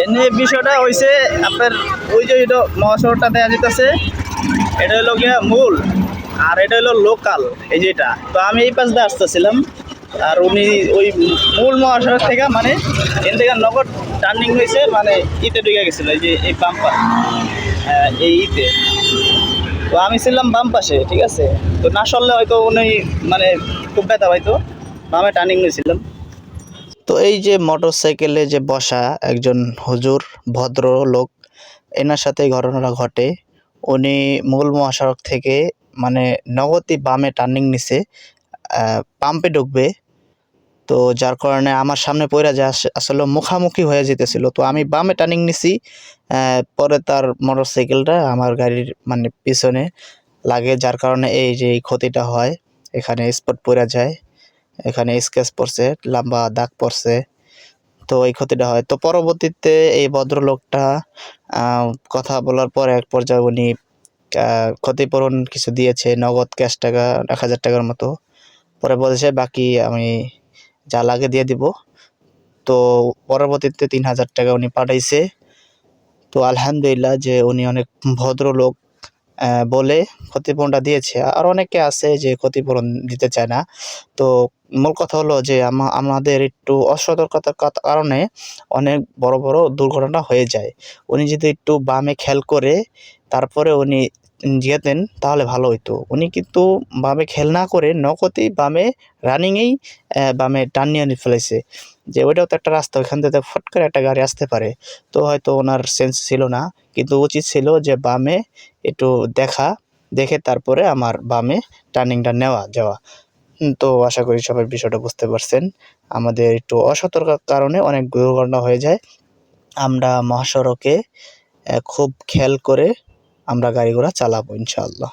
এনে বিষয়টা হয়েছে আপনার ওই যে এটা মহাসড়কটা দেওয়া যেতেছে, এটা হলো গিয়া মূল, আর এটা হলো লোকাল। এই যেটা তো আমি এই পাশ দিয়ে আসতেছিলাম, আর উনি ওই মূল মহাসড়ক থেকে মানে এখান থেকে নগদ টার্নিং হয়েছে, মানে ইতে ঢুকে গেছিলো এই যে এই বাম্পার, এই ইতে। তো আমি ছিলাম বাম পাশে, ঠিক আছে। তো না সরলে হয়তো উনি মানে খুব ব্যথা পাইতো, বামে টার্নিং নিয়েছিলাম। তো এই যে মোটর সাইকেলে যে বসা একজন হুজুর, ভদ্র লোক, এনার সাথে এই ঘটনাটা ঘটে। উনি মূল মহাসড়ক থেকে মানে নগতি বামে টার্নিং নিছে, পাম্পে ঢুকবে। তো যার কারণে আমার সামনে পড়ে যায়, আসলে মুখামুখি হয়ে যেতেছিল। তো আমি বামে টার্নিং নিছি, পরে তার মোটর সাইকেলটা আমার গাড়ির মানে পিছনে লাগে, যার কারণে এই যে এই ক্ষতিটা হয়। এখানে স্পট পড়ে যায়, এখানে স্কেচ পড়ছে, লম্বা দাগ পড়ছে। তো এই ক্ষতিটা হয়। তো পরবর্তীতে এই ভদ্রলোকটা কথা বলার পর এক পর্যায়ে উনি ক্ষতিপূরণ কিছু দিয়েছে, নগদ ক্যাশ টাকা ১,০০০ টাকার মতো। পরে বলেছে বাকি আমি যা লাগে দিয়ে দিব। তো পরবর্তীতে ৩,০০০ টাকা উনি পাঠাইছে। তো আলহামদুলিল্লাহ যে উনি অনেক ভদ্রলোক বলে ক্ষতিপূরণটা দিয়েছে। আর অনেকে আছে যে ক্ষতিপূরণ দিতে চায় না। তো মূল কথা হলো যে আমাদের একটু অসতর্কতার কারণে অনেক বড়, বড় দুর্ঘটনা হয়ে যায়। উনি যদি একটু বামে খেয়াল করে তারপরে উনি যেতেন তাহলে ভালো হইতো। উনি কিন্তু বামে খেয়াল না করে নগদই বামে রানিংয়েই বামে টার্ন নিয়ে ফেলেছে। যে ওইটাও তো একটা রাস্তা, ওইখান থেকে ফট করে একটা গাড়ি আসতে পারে। তো হয়তো ওনার সেন্স ছিল না। কিন্তু উচিত ছিল যে বামে একটু দেখে তারপরে আমার বামে টার্নিংটা যাওয়া। তো আশা করি সবাই বিষয়টা বুঝতে পারছেন। আমাদের একটু অসতর্কতার কারণে অনেক দুর্ঘটনা হয়ে যায়। আমরা মহাসড়কে খুব খেয়াল করে আমরা গাড়ি ঘোড়া চালাবো ইনশাআল্লাহ।